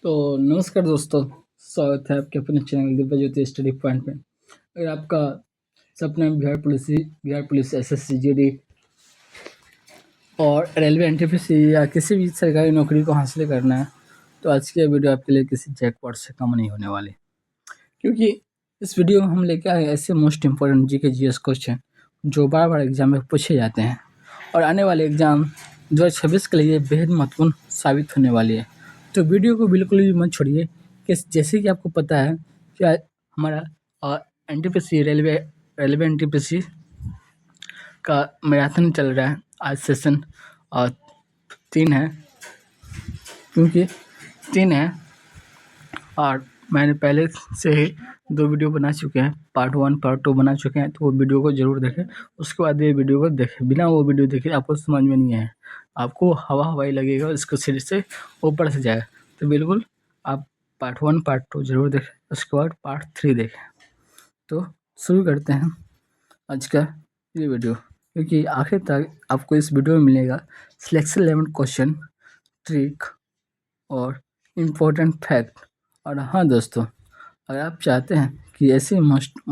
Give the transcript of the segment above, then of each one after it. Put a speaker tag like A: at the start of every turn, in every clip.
A: तो नमस्कार दोस्तों, स्वागत है आपके अपने चैनल दिव्य ज्योति स्टडी पॉइंट में। अगर आपका सपना है बिहार पुलिस एसएससी जीडी और रेलवे एनटीपीसी या किसी भी सरकारी नौकरी को हासिल करना है, तो आज की वीडियो आपके लिए किसी जैकपॉट से कम नहीं होने वाली, क्योंकि इस वीडियो में हम लेके आए ऐसे most important GK GS question जो बार बार एग्जाम में पूछे जाते हैं और आने वाले एग्जाम 2026 के लिए बेहद महत्वपूर्ण साबित होने वाली है। तो वीडियो को बिल्कुल भी मत छोड़िए कि जैसे कि आपको पता है कि हमारा एनटीपीसी रेलवे एनटीपीसी का मैराथन चल रहा है। आज सेशन 3 है, क्योंकि 3 है और मैंने पहले से ही 2 वीडियो बना चुके हैं, पार्ट 1 पार्ट 2 बना चुके हैं। तो वो वीडियो को ज़रूर देखें, उसके बाद ये वीडियो को देखें। बिना वो वीडियो देखे आपको समझ में नहीं आए, आपको हवाई लगेगा, इसको सिर से ऊपर से जाएगा। तो बिल्कुल आप पार्ट 1 पार्ट 2 ज़रूर देखें, उसके बाद पार्ट 3 देखें। तो शुरू करते हैं आज का ये वीडियो, क्योंकि आखिर तक आपको इस वीडियो में मिलेगा सिलेक्शन 11 क्वेश्चन, ट्रिक और इम्पोर्टेंट फैक्ट। और हाँ दोस्तों, अगर आप चाहते हैं कि ऐसे मोस्ट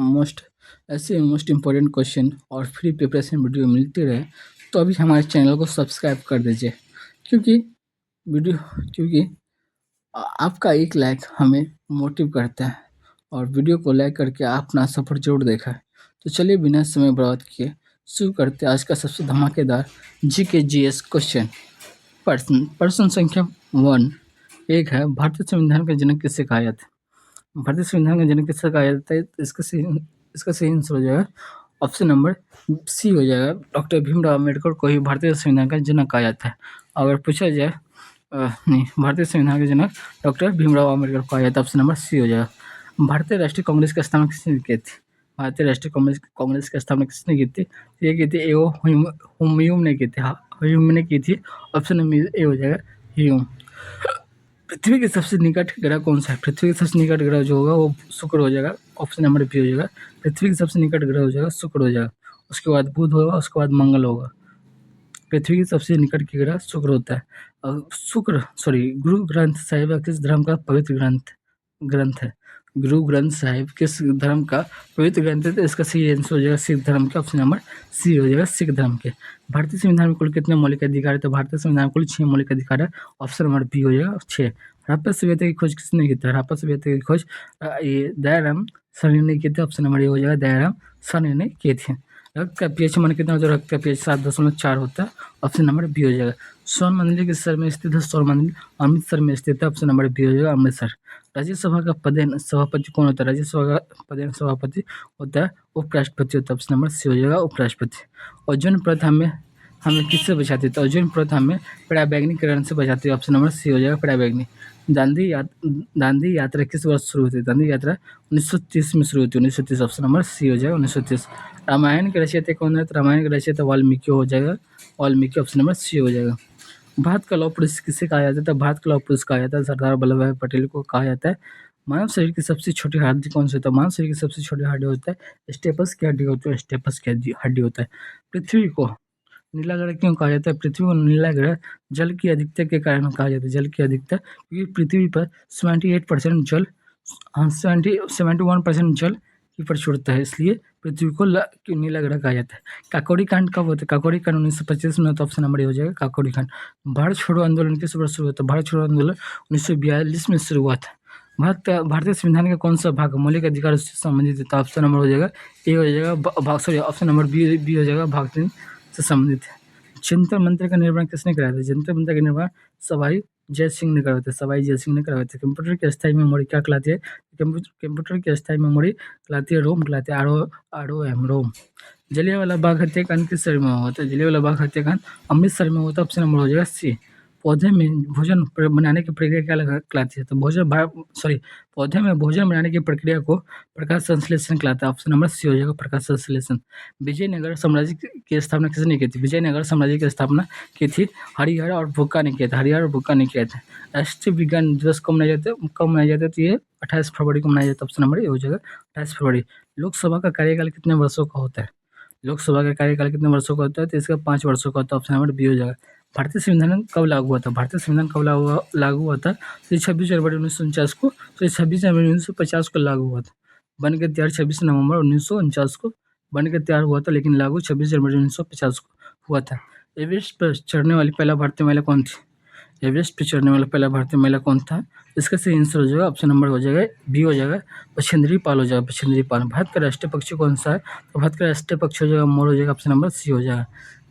A: इम्पोर्टेंट क्वेश्चन और फ्री प्रिपरेशन वीडियो मिलती रहे, तो अभी हमारे चैनल को सब्सक्राइब कर दीजिए, क्योंकि आपका एक लाइक हमें मोटिव करता है और वीडियो को लाइक करके आप अपना सफ़र जरूर देखा है। तो चलिए बिना समय बर्बाद किए शुरू करते हैं आज का सबसे धमाकेदार जीके जीएस क्वेश्चन। प्रश्न संख्या 1 है, भारतीय संविधान का जनक किसे कहा जाता है? भारतीय संविधान का जनक किसे कहा जाता है? इसका सही आंसर हो जाएगा ऑप्शन नंबर सी हो जाएगा, डॉक्टर भीमराव अम्बेडकर को ही भारतीय संविधान का जनक कहा जाता है। अगर पूछा जाए नहीं, भारतीय संविधान के जनक डॉक्टर भीमराव अम्बेडकर को कहा जाता है, ऑप्शन नंबर सी हो जाएगा। भारतीय राष्ट्रीय कांग्रेस की स्थापना किसने की थी? भारतीय राष्ट्रीय कांग्रेस की स्थापना किसने की थी? ये की थी एओ हुमायूं ने की थी। हुमायूं ने की थी, ऑप्शन नंबर ए हो जाएगा ह्यूम। पृथ्वी के सबसे निकट ग्रह कौन सा है? पृथ्वी के सबसे निकट ग्रह जो होगा वो शुक्र हो जाएगा, ऑप्शन नंबर बी हो जाएगा। पृथ्वी के सबसे निकट ग्रह हो जाएगा शुक्र हो जाएगा, उसके बाद बुध होगा, उसके बाद मंगल होगा। पृथ्वी के सबसे निकट की ग्रह शुक्र होता है। गुरु ग्रंथ साहिब किस धर्म का पवित्र ग्रंथ है? गुरु ग्रंथ साहिब किस धर्म का पवित्र ग्रंथ है? तो इसका सही आंसर हो जाएगा सिख धर्म का, ऑप्शन नंबर सी हो जाएगा सिख धर्म के। भारतीय संविधान में कुल कितने मौलिक अधिकार है? तो भारतीय संविधान में कुल 6 मौलिक अधिकार है, ऑप्शन नंबर बी हो जाएगा 6। हड़प्पा सभ्यता की खोज किसने की थी? हड़प्पा सभ्यता की खोज ये दयाराम सरनी ने की थी, ऑप्शन नंबर ए हो जाएगा दयाराम सरनी ने की थी। रक्त का पीएच मान कितना होता है? रक्त का पीएच 7.4 होता है, ऑप्शन नंबर बी हो जाएगा। स्वर्ण मंदिर किस शहर में स्थित है? स्वर्ण मंदिर अमृतसर में स्थित है, ऑप्शन नंबर बी हो जाएगा अमृतसर। राज्यसभा का पदेन सभापति कौन होता है? राज्यसभा का पदेन सभापति होता है उपराष्ट्रपति होता है, ऑप्शन नंबर सी हो जाएगा उपराष्ट्रपति। ओजोन परत हमें किससे बचाती है? तो ओजोन परत हमें पराबैंगनीकरण से बचाती है, ऑप्शन नंबर सी हो जाएगा पराबैंगनी। दांडी यात्रा किस वर्ष शुरू हुई थी? दांडी यात्रा 1930 में शुरू हुई थी, 1930, ऑप्शन नंबर सी हो जाएगा 1930। रामायण के रचयिता कौन है? तो रामायण के रचयिता वाल्मीकि हो जाएगा, वाल्मीकि, ऑप्शन नंबर सी हो जाएगा। भारत का लौह पुरुष किसे कहा जाता है? तो भारत का लौह पुरुष कहा जाता है सरदार वल्लभ भाई पटेल को कहा जाता है। मानव शरीर की सबसे छोटी हड्डी कौन सी होता है? मानव शरीर की सबसे छोटी हड्डी होता है स्टेपस की हड्डी होती है, स्टेपस की हड्डी होता है। पृथ्वी को नीला ग्रह क्यों कहा जाता है? पृथ्वी को नीला ग्रह जल की अधिकता के कारण कहा जाता है, जल की अधिकता, क्योंकि पृथ्वी पर 78% जल 71% जल की प्रचुरता है, इसलिए पृथ्वी को नीला ग्रह कहा जाता है। काकोरी कांड कब होता है? काकोरी कांड 1925 में, तो ऑप्शन नंबर ए हो जाएगा काकोरी कांड। भारत छोड़ो आंदोलन किस वर्ष शुरू हुआ था? भारत छोड़ो आंदोलन 1942 में शुरू हुआ था। भारतीय संविधान का कौन सा भाग मौलिक अधिकार से संबंधित है? तो ऑप्शन नंबर हो जाएगा ए हो जाएगा, ऑप्शन नंबर बी हो जाएगा भाग 3 से संबंधित है। जंतर मंतर का निर्माण किसने कराया था? जंतर मंतर का निर्माण सवाई जय सिंह ने करवाया था, सवाई जय सिंह ने करवाया था। कंप्यूटर की अस्थायी मेमोरी क्या कहलाती है? कंप्यूटर की अस्थायी मेमोरी कहलाती है रोम, कहलाती है ROM रोम। जलियांवाला बाग हत्याकांड किस शहर में हुआ था? जलियांवाला बाग हत्याकांड अमृतसर में हुआ था, ऑप्शन नंबर हो जाएगा सी। पौधे में भोजन बनाने की प्रक्रिया क्या कहलाती है? तो पौधे में भोजन बनाने की प्रक्रिया को प्रकाश संश्लेषण कहलाता है, ऑप्शन नंबर सी हो जाएगा प्रकाश संश्लेषण। विजयनगर साम्राज्य की स्थापना किसने की थी? विजयनगर साम्राज्य की स्थापना की थी हरिहर और भुक्का ने किया था, हरिहर और भुक्का ने किया था। राष्ट्रीय विज्ञान दिवस कब मनाया जाता है? तो ये 28 फरवरी को मनाया जाता है, ऑप्शन नंबर ए हो जाएगा 28 फरवरी। लोकसभा का कार्यकाल कितने वर्षों का होता है? लोकसभा का कार्यकाल कितने वर्षों का होता है? तो इसका 5 वर्षों का होता है, ऑप्शन नंबर बी हो जाएगा भारतीय संविधान कब लागू हुआ था? भारतीय संविधान कब लागू हुआ था? तो 26 जनवरी 1949 को, तो 26 जनवरी 1950 को लागू हुआ था। बन के तैयार 26 नवंबर 1949 को बन के तैयार हुआ था, लेकिन लागू 26 जनवरी 1950 को हुआ था। एवरेस्ट पर चढ़ने वाली पहला भारतीय महिला कौन थी? एवरेस्ट पे चढ़ने वाला पहला भारतीय महिला कौन था? इसका सही आंसर हो जाएगा, ऑप्शन नंबर हो जाएगा बी हो जाएगा, बछेंद्री पाल हो जाएगा, बछेंद्री पाल। भारत का राष्ट्रीय पक्षी कौन सा है? तो भारत का राष्ट्रीय पक्षी हो जाएगा मोर हो जाएगा, ऑप्शन नंबर सी हो जाएगा।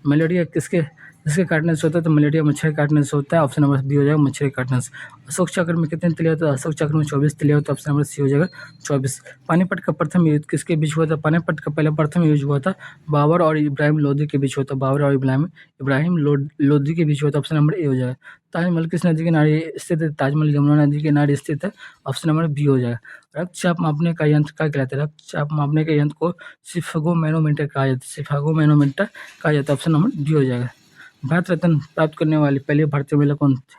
A: मलेरिया किसके काटने से होता है? तो मलेरिया मच्छर के काटने से होता है, ऑप्शन नंबर बी हो जाएगा, मच्छर के काटने से। अशोक चक्र में कितने तिलिया होते हैं? अशोक चक्र में 24 तिलिया होता है, ऑप्शन नंबर सी हो जाएगा 24। पानीपत का प्रथम युद्ध किसके बीच हुआ था? पानीपत का पहला प्रथम युद्ध हुआ था बाबर और इब्राहिम लोदी के बीच हुआ था, बाबर और इब्राहिम लोदी के बीच हुआ था, ऑप्शन नंबर ए हो जाएगा। ताजमहल किस नदी के किनारे स्थित है? ताजमहल यमुना नदी के किनारे स्थित है, ऑप्शन नंबर बी हो जाएगा। रक्तचाप मापने का यंत्र क्या कहलाता है? रक्तचाप मापने के यंत्र को सिफागोमैनोमीटर कहा जाता है, सिफागोमैनोमीटर कहा जाता है, ऑप्शन नंबर डी हो जाएगा। भारत रत्न प्राप्त करने वाली पहली भारतीय महिला कौन थी?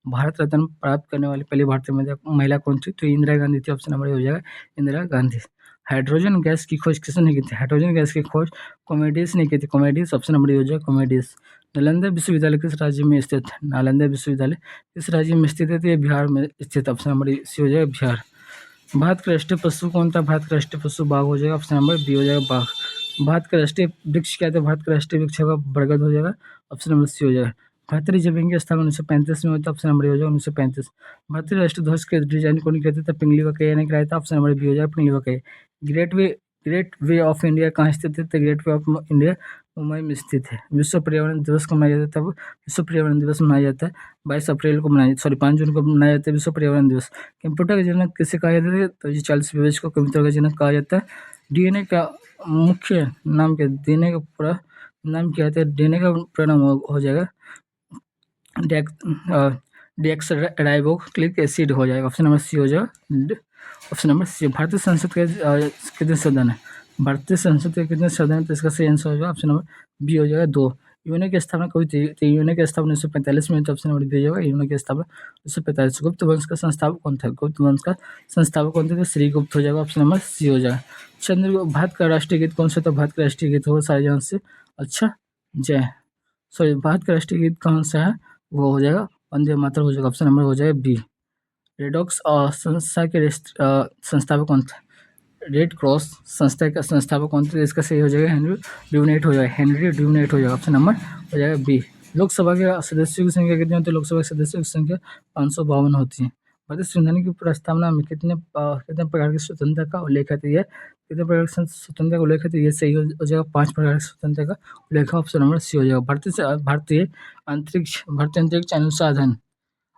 A: भारत रत्न प्राप्त करने वाली पहली भारतीय महिला कौन थी? तो इंदिरा गांधी थी, ऑप्शन नंबर ए हो जाएगा, इंदिरा गांधी। हाइड्रोजन गैस की खोज किसने की थी? हाइड्रोजन गैस की खोज कॉमेडिस ने की थी, कॉमेडिस, ऑप्शन नंबर ए हो जाएगा, कॉमेडिस। नालंदा विश्वविद्यालय किस राज्य में स्थित है? नालंदा विश्वविद्यालय किस राज्य में स्थित है? तो ये बिहार में स्थित, ऑप्शन नंबर सी हो जाएगा, बिहार। भारत का राष्ट्रीय पशु कौन था? भारत का राष्ट्रीय पशु बाघ हो जाएगा, ऑप्शन नंबर बी हो जाएगा, बाघ। भारत का राष्ट्रीय वृक्ष क्या था? भारत का राष्ट्रीय वृक्ष होगा बरगद हो जाएगा, ऑप्शन नंबर सी हो जाएगा। भारतीय रिजर्व बैंक की स्थापना 1935 में हुई थी, ऑप्शन नंबर ए हो जाएगा, 1935। भारतीय राष्ट्रीय ध्वज के डिजाइन कौन किया था? पिंगली वकैया ने कराया था, ऑप्शन नंबर बी हो जाएगा, पिंगली Bakeya. Great way of India कहाँ स्थित है? तो great way of India Mumbai में स्थित है। विश्व पर्यावरण दिवस कब मनाया जाता है? विश्व पर्यावरण दिवस मनाया जाता है 22 अप्रैल को मनाया, 5 जून को मनाया जाता है विश्व पर्यावरण दिवस। कंप्यूटर का जनक किसे कहा जाता है? तो ये चार्ल्स बेबेज को कंप्यूटर का जनक कहा जाता है। डीएनए का मुख्य नाम क्या? डीएनए का पूरा नाम क्या है? डीएनए का पूरा नाम हो जाएगा डीऑक्सराइबोक्लिक एसिड हो जाएगा, ऑप्शन नंबर सी हो जाएगा, ऑप्शन नंबर सी। भारतीय संसद के कितने सदन है? भारतीय संसद के कितने सदन है? तो इसका सही आंसर हो जाएगा, ऑप्शन नंबर बी हो जाएगा, 2। यूएनए की स्थापना कब हुई थी? तो यूएनए की स्थापना 1945 में हुई थी, ऑप्शन नंबर बी हो जाएगा, यूएनए की स्थापना 1945। गुप्त वंश का संस्थापक कौन था? गुप्त वंश का संस्थापक कौन थे? तो श्रीगुप्त हो जाएगा, ऑप्शन नंबर सी हो जाएगा। भारत का राष्ट्रीय गीत कौन सा था? भारत का राष्ट्रीय गीत हो सारे जहां से अच्छा जय, सॉरी, भारत का राष्ट्रीय गीत कौन सा है? वो हो जाएगा वंदे मातरम हो जाएगा, ऑप्शन नंबर हो जाएगा बी। रेडॉक्स संस्था के संस्थापक कौन थे? रेड क्रॉस संस्था का संस्थापक कौन थे? इसका सही हो जाएगा हेनरी ड्यूनेट हो जाएगा, हेनरी ड्यूनेट हो जाएगा, ऑप्शन नंबर हो जाएगा बी। लोकसभा के सदस्यों की संख्या कितनी होती है? लोकसभा के सदस्यों की संख्या 552 होती है। भारतीय संविधान की प्रस्तावना में कितने प्रकार की स्वतंत्रता का उल्लेख है? तो ये कितने प्रकार की स्वतंत्रता का उल्लेख है? तो ये सही हो जाएगा 5 प्रकार की स्वतंत्रता का उल्लेख, ऑप्शन नंबर सी हो जाएगा। भारतीय अंतरिक्ष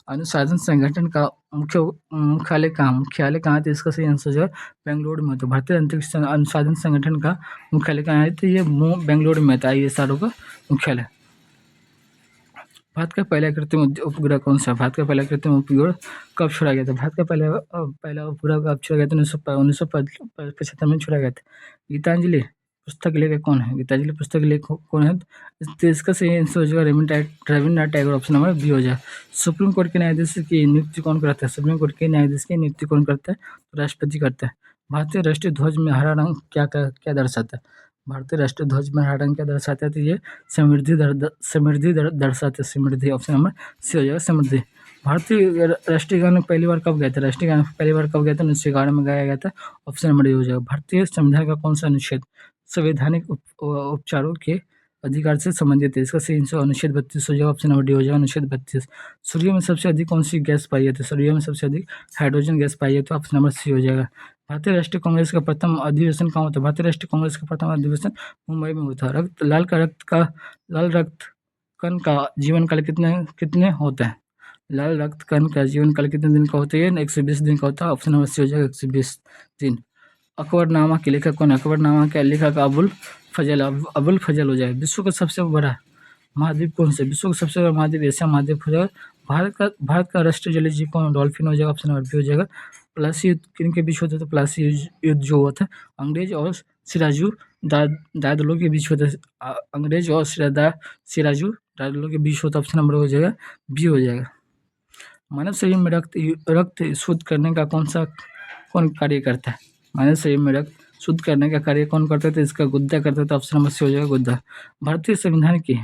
A: अनुसंधान संगठन का मुख्यालय कहाँ था? इसका सही आंसर जो है बेंगलुरु में। तो भारतीय अंतरिक्ष अनुसंधान संगठन का मुख्यालय कहाँ है? तो ये बेंगलुरु में था, ISRO का मुख्यालय। भारत का पहला कृत्रिम उपग्रह कौन सा? भारत का पहला कृत्रिम उपग्रह कब छोड़ा गया था? भारत का पहला उपग्रह कब छोड़ा गया था? 1975 में छोड़ा गया था। गीतांजलि पुस्तक लेखक कौन है? गीतांजलि पुस्तक लेखक कौन है? तो इसका सही आंसर हो जाएगा Rabindranath Tagore, option number B हो जाएगा। सुप्रीम कोर्ट के न्यायाधीश की नियुक्ति कौन करता है? सुप्रीम कोर्ट के न्यायाधीश की नियुक्ति कौन करता है? राष्ट्रपति करता है। भारतीय राष्ट्रीय ध्वज में हरा रंग क्या दर्शाता है? भारतीय राष्ट्रीय ध्वज में हरा रंग क्या दर्शाता है? तो ये समृद्धि दर्शाते, समृद्धि, ऑप्शन नंबर सी हो जाएगा, समृद्धि। भारतीय राष्ट्रीय गान पहली बार कब गया था? राष्ट्रीय गान पहली बार कब गया था? 1911 में गाया गया था, ऑप्शन नंबर ए हो जाएगा। भारतीय संविधान का कौन सा अनुच्छेद संवैधानिक उपचारों के अधिकार से संबंधित है? इसका सही आंसर अनुच्छेद 32 हो जाएगा, ऑप्शन नंबर डी हो जाएगा, अनुच्छेद 32। सूर्य में सबसे अधिक कौन सी गैस पाई जाती है? सूर्य में सबसे अधिक हाइड्रोजन गैस पाई जाती है, ऑप्शन नंबर सी हो जाएगा। भारतीय राष्ट्रीय कांग्रेस का प्रथम अधिवेशन कहाँ होता है? भारतीय राष्ट्रीय कांग्रेस का प्रथम अधिवेशन मुंबई में होता है। लाल रक्त कण का जीवन काल कितने होता है? लाल रक्त कण का जीवन काल कितने दिन का होता है? 120 दिन का होता है, ऑप्शन नंबर सी हो जाएगा, 120 दिन। अकबरनामा के लेखक कौन है? अकबरनामा के लेखक अबुल फजल हो जाएगा। विश्व का सबसे बड़ा महाद्वीप कौन सा? विश्व का सबसे बड़ा महाद्वीप एशिया महाद्वीप हो जाएगा। भारत का राष्ट्रीय जलीय जीव कौन? डॉल्फिन हो जाएगा, ऑप्शन नंबर बी हो जाएगा। प्लासी युद्ध किनके बीच होता था? प्लासी युद्ध जो हुआ था अंग्रेज और सिराजू दादलो के बीच होता था। अंग्रेज और सिराजू दादलो के बीच होता, ऑप्शन नंबर हो जाएगा बी हो जाएगा। मानव शरीर में रक्त शुद्ध करने का कौन कार्य करता है? मानव शरीर में रक्त शुद्ध करने का कार्य कौन करता है? तो इसका गुद्दा करता है, तो ऑप्शन नंबर सी हो जाएगा गुद्दा। भारतीय संविधान की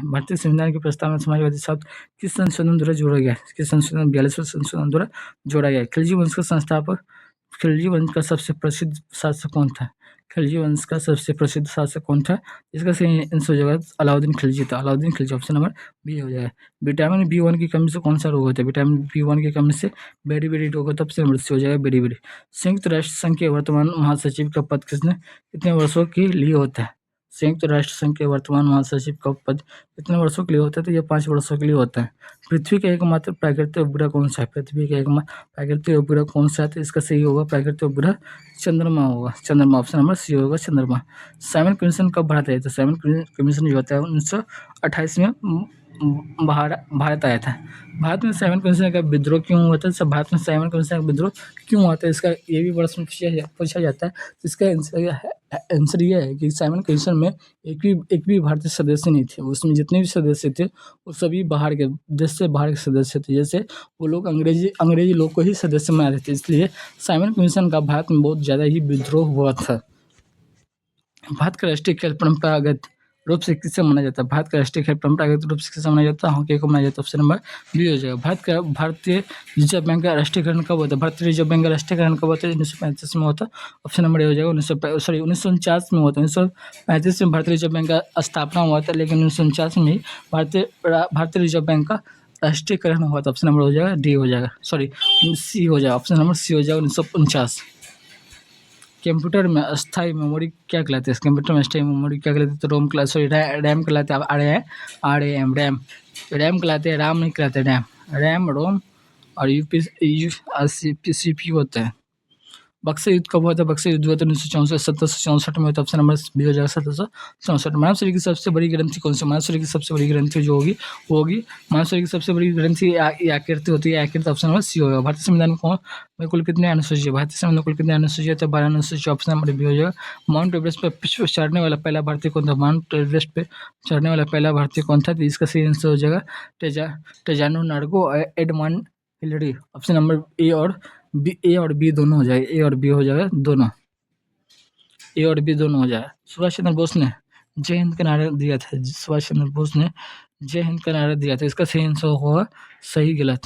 A: प्रस्तावना समाजवादी शब्द किस संशोधन द्वारा जोड़ा गया? किस संशोधन? 42वें संशोधन द्वारा जोड़ा गया। खिलजी वंश का संस्थापक, खिलजी वंश का सबसे प्रसिद्ध शासक कौन था? खिलजी वंश का सबसे प्रसिद्ध शासक कौन था? इसका सही आंसर हो जाएगा अलाउद्दीन खिलजी था। Alauddin Khilji, option number B हो जाएगा। विटामिन बी1 की कमी से कौन सा रोग होता है? विटामिन बी1 की कमी से बेरी रोग होता है, ऑप्शन नंबर सी हो जाएगा बेरी। संयुक्त राष्ट्र संघ के वर्तमान महासचिव का पद कितने वर्षों के लिए होता है? संयुक्त राष्ट्र संघ के वर्तमान महासचिव का पद कितने वर्षों के लिए होता है? तो ये 5 वर्षों के लिए होता है। पृथ्वी का एकमात्र प्राकृतिक उपग्रह कौन सा है? पृथ्वी का एकमात्र प्राकृतिक उपग्रह कौन सा है? तो इसका सही होगा प्राकृतिक उपग्रह चंद्रमा होगा। चंद्रमा, ऑप्शन नंबर सी होगा चंद्रमा। साइमन कमीशन कब भारत आया था? साइमन कमीशन जो होता है 1928 में भारत आया था। भारत में साइमन कमीशन का विद्रोह क्यों हुआ था? सब भारत में साइमन कमीशन का विद्रोह क्यों हुआ था? इसका ये भी प्रश्न पूछा जाता है। तो इसका आंसर ये है कि साइमन कमीशन में एक भी भारतीय सदस्य नहीं थे। उसमें जितने भी सदस्य थे वो सभी बाहर के देश से बाहर के सदस्य थे। जैसे वो लोग अंग्रेजी लोग को ही सदस्य बना रहे थे, इसलिए साइमन कमीशन का भारत में बहुत ज़्यादा ही विद्रोह हुआ था। भारत का राष्ट्रीय खेल परंपरागत रूप से किससे मनाया जाता है? भारत का राष्ट्रीय खेल परंपरागत रूप से किससे मनाया जाता है? हॉकी को मनाया जाता है, ऑप्शन नंबर बी हो जाएगा। भारतीय रिजर्व बैंक का राष्ट्रीयकरण कब होता है? भारतीय रिजर्व बैंक का राष्ट्रीयकरण कब होता है? 1935 में होता है, ऑप्शन नंबर ए हो जाएगा। 1949 में होता है। 1935 में भारतीय रिजर्व बैंक का स्थापना हुआ था, लेकिन 1949 में ही भारतीय रिजर्व बैंक का राष्ट्रीयकरण हुआ था, ऑप्शन नंबर हो जाएगा डी हो जाएगा, सी हो जाएगा, ऑप्शन नंबर सी हो जाएगा 1949। कंप्यूटर में अस्थायी मेमोरी क्या कहलाती है? कंप्यूटर में अस्थायी मेमोरी क्या कहलाती है? तो रैम कहलाते हैं। रैम कहलाते हैं, राम नहीं कहलाते, रैम रोम और CPU होता है। बक्सर युद्ध कब हुआ था? बक्सर युद्ध हुआ था 1764 में हुआ था, ऑप्शन नंबर बी हो जाएगा 1764। मानव शरीर की सबसे बड़ी ग्रंथि कौन सी? मानव शरीर की सबसे बड़ी ग्रंथि जो होगी वो होगी मानव शरीर की सबसे बड़ी ग्रंथि आकृति होती है, आकृति, ऑप्शन नंबर सी होगा। भारतीय संविधान में कुल कितने अनुसूची है? भारतीय संविधान में कुल कितने अनुसूची है? तो 12 अनुसूची, ऑप्शन नंबर बी हो जाएगा। माउंट एवरेस्ट पर चढ़ने वाला पहला भारतीय कौन था? माउंट एवरेस्ट पे चढ़ने वाला पहला भारतीय कौन था? तो इसका सही आंसर हो जाएगा Tenzing Norgay Edmund Hillary, option number A और बी दोनों हो जाएगा। ए और बी हो जाएगा दोनों, ए और बी दोनों हो जाएगा। सुभाष चंद्र बोस ने जय हिंद का नारा दिया था। सुभाष चंद्र बोस ने जय हिंद का नारा दिया था, इसका सही आंसर होगा सही गलत।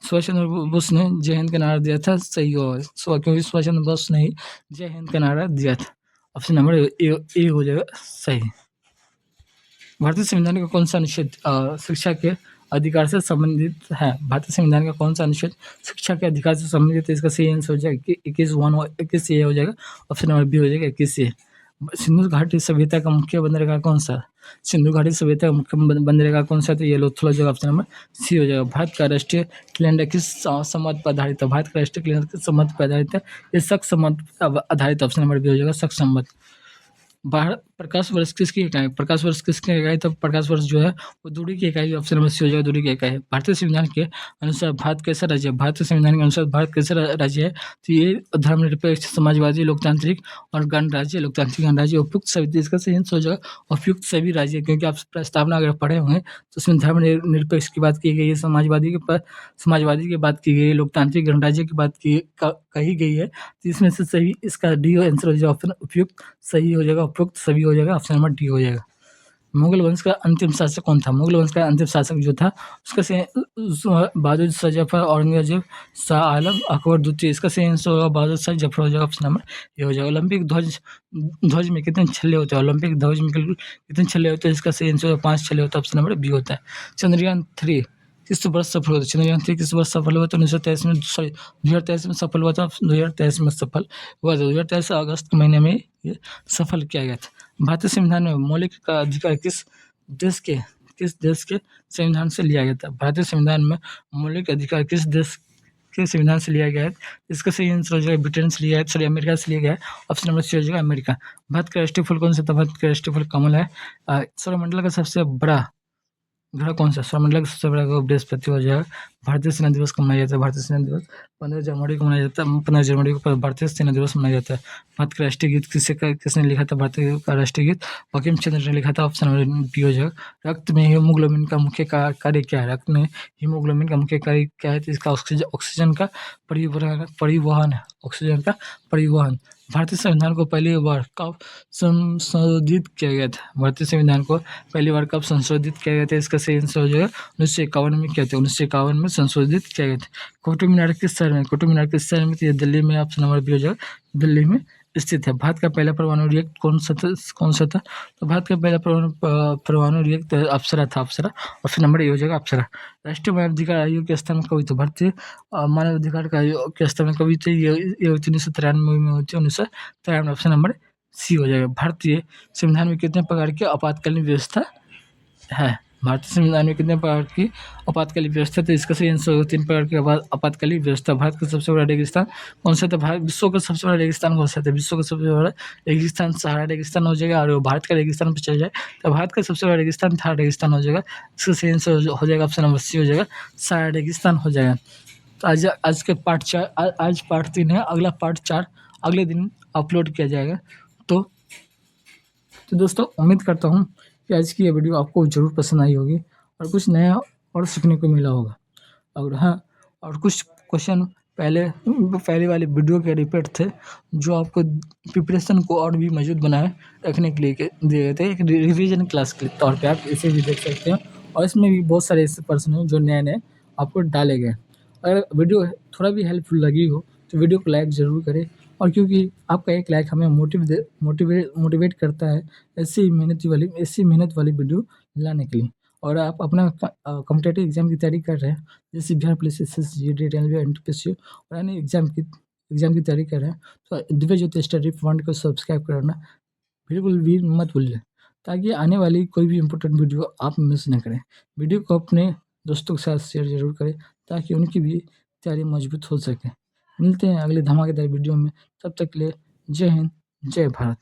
A: सुभाष चंद्र बोस ने जय हिंद का नारा दिया था, सही होगा, क्योंकि सुभाष चंद्र बोस ने जय हिंद का नारा दिया था, ऑप्शन नंबर ए हो जाएगा सही। भारतीय संविधान का कौन सा अनुच्छेद शिक्षा के अधिकार से संबंधित है? भारतीय संविधान का कौन सा अनुच्छेद शिक्षा के अधिकार से संबंधित है? इसका सही आंसर हो जाएगा 21 ए हो जाएगा, ऑप्शन नंबर बी हो जाएगा 21 ए। सिंधु घाटी सभ्यता का मुख्य बंदरगाह कौन सा? सिंधु घाटी सभ्यता का मुख्य बंदरगाह कौन सा? तो ये लोथल हो जाएगा, ऑप्शन नंबर सी हो जाएगा। भारत का राष्ट्रीय कैलेंडर किस संवत पर आधारित है? भारत का राष्ट्रीय कैलेंडर किस संवत पर आधारित है? ये शक संवत आधारित, ऑप्शन नंबर बी हो जाएगा शक संवत। प्रकाश वर्ष किसकी इकाई? प्रकाश वर्ष किसकी इकाई? तो प्रकाश वर्ष जो है वो दूरी की इकाई, ऑप्शन नंबर सी हो जाएगा दूरी की इकाई। भारतीय संविधान के अनुसार भारत कैसा राज्य है? भारतीय संविधान के अनुसार भारत कैसा राज्य है? तो ये धर्मनिरपेक्ष, समाजवादी, लोकतांत्रिक और गणराज्य, लोकतांत्रिक गणराज्य, उपयुक्त सभी, इसका सही आंसर हो जाएगा उपयुक्त सभी राज्य, क्योंकि आप प्रस्तावना अगर पढ़े हुए हैं तो उसमें धर्मनिरपेक्ष की बात की गई है, समाजवादी की बात की गई है, लोकतांत्रिक गणराज्य की बात कही गई है। तो इसमें से सही इसका डी आंसर हो जाएगा, ऑप्शन उपयुक्त सही हो जाएगा, उपयुक्त सभी हो जाएगा, ऑप्शन नंबर डी हो जाएगा। मुगल वंश का अंतिम शासक कौन था? मुगल वंश का अंतिम शासक जो था उसका बहादुर शाह जफर, औरंगजेब, शाह आलम, अकबर द्वितीय, इसका सही आंसर होगा बहादुर शाह जफर हो जाएगा, ऑप्शन नंबर ये हो जाएगा। ओलंपिक ध्वज में कितने छल्ले होते हैं? ओलंपिक ध्वज में कितने छल्ले होते हैं? इसका सही आंसर 5 छल्ले होता है, ऑप्शन नंबर बी होता है। चंद्रयान 3 किस वर्ष सफल हुआ था? चंद्रयान 3 किस वर्ष सफल हुआ था? 2023 में सफल हुआ था, 2023 में सफल हुआ था, 2023 अगस्त के महीने में ये सफल किया गया था। भारतीय संविधान में मौलिक अधिकार किस देश के संविधान से लिया गया था? भारतीय संविधान में मौलिक अधिकार किस देश के संविधान से लिया गया है? इसका सही आंसर हो जाएगा ब्रिटेन से लिया है, अमेरिका से लिया गया है, ऑप्शन नंबर सी हो जाएगा अमेरिका। भारत का राष्ट्रीय फूल कौन सा था? भारत का राष्ट्रीय फूल कमल है। सौरमंडल का सबसे बड़ा ग्रह कौन सा? सौरमंडल का सबसे बड़ा ग्रह बृहस्पति हो जाएगा। भारतीय सेना दिवस कब मनाया जाता है? भारतीय सेना दिवस 15 जनवरी को मनाया जाता है। 15 जनवरी को भारतीय सेना दिवस मनाया जाता है। भारत का राष्ट्रीय गीत किसने लिखा था? भारतीय का राष्ट्रीय गीत बंकिम चंद्र ने लिखा था, ऑप्शन नंबर बी हो जाएगा। रक्त में हीमोग्लोबिन का मुख्य कार्य क्या है? रक्त में हीमोग्लोबिन का मुख्य कार्य क्या है? तो इसका ऑक्सीजन का परिवहन है, ऑक्सीजन का परिवहन। भारतीय संविधान को पहली बार कब संशोधित किया गया था? भारतीय संविधान को पहली बार कब संशोधित किया गया था? इसका सही आंसर हो जाएगा 1951 में किया था। 1951 में संशोधित किया गया था। कुतुब मीनार किस शहर में? कुतुब मीनार किस शहर में? तो ये दिल्ली में, ऑप्शन नंबर बी हो जाएगा, दिल्ली में स्थित है। भारत का पहला परमाणु रिएक्टर कौन सा था? तो भारत का पहला परमाणु रिएक्टर अप्सरा था, अप्सरा। ऑप्शन नंबर ए हो जाएगा, अप्सरा। राष्ट्रीय मानवाधिकार आयोग के स्थापना कब हुई थी? भारतीय मानवाधिकार का आयोग की स्थापना कब हुई थी? ये 1993 में हुई थी, 1993। ऑप्शन नंबर सी हो जाएगा। भारतीय संविधान में कितने प्रकार की आपातकालीन व्यवस्था है? भारतीय संविधान में कितने प्रकार की आपातकालीन व्यवस्था? तो इसका सही आंसर होगा 3 प्रकार की आपातकालीन व्यवस्था। भारत का सबसे बड़ा रेगिस्तान कौन सा था? विश्व का सबसे बड़ा रेगिस्तान कौन सा था? विश्व का सबसे बड़ा रेगिस्तान सहारा रेगिस्तान हो जाएगा। और भारत का रेगिस्तान पर चल जाए तो भारत का सबसे बड़ा रेगिस्तान थार रेगिस्तान हो जाएगा। इसका सही आंसर हो जाएगा, ऑप्शन नंबर सी हो जाएगा, सहारा रेगिस्तान हो जाएगा। तो आज के पार्ट 4, आज पार्ट 3 है, अगला पार्ट 4 अगले दिन अपलोड किया जाएगा। तो दोस्तों, उम्मीद करता हूँ कि आज की ये वीडियो आपको ज़रूर पसंद आई होगी और कुछ नया और सीखने को मिला होगा। और हाँ, और कुछ क्वेश्चन पहले वाले वीडियो के रिपीट थे, जो आपको प्रिपरेशन को और भी मजबूत बनाए रखने के लिए दिए गए थे, एक रिवीजन क्लास के तौर पे आप इसे भी देख सकते हैं। और इसमें भी बहुत सारे ऐसे प्रश्न हैं जो नए आपको डाले गए। अगर वीडियो थोड़ा भी हेल्पफुल लगी हो तो वीडियो को लाइक ज़रूर करें, और क्योंकि आपका एक लाइक हमें मोटिवेट करता है ऐसी मेहनत वाली वीडियो लाने के लिए। और आप अपना कॉम्पिटिटिव एग्जाम की तैयारी कर रहे हैं, जैसे Bihar police, SSC, GD, railway, NTPC और अन्य एग्जाम की तैयारी कर रहे हैं, तो दिव्य ज्योति स्टडी फंड को सब्सक्राइब करना बिल्कुल भी मत भूलिए, ताकि आने वाली कोई भी इम्पोर्टेंट वीडियो आप मिस न करें। वीडियो को अपने दोस्तों के साथ शेयर ज़रूर करें, ताकि उनकी भी तैयारी मजबूत हो सके। मिलते हैं अगले धमाकेदार वीडियो में, तब तक के लिए जय हिंद, जय भारत।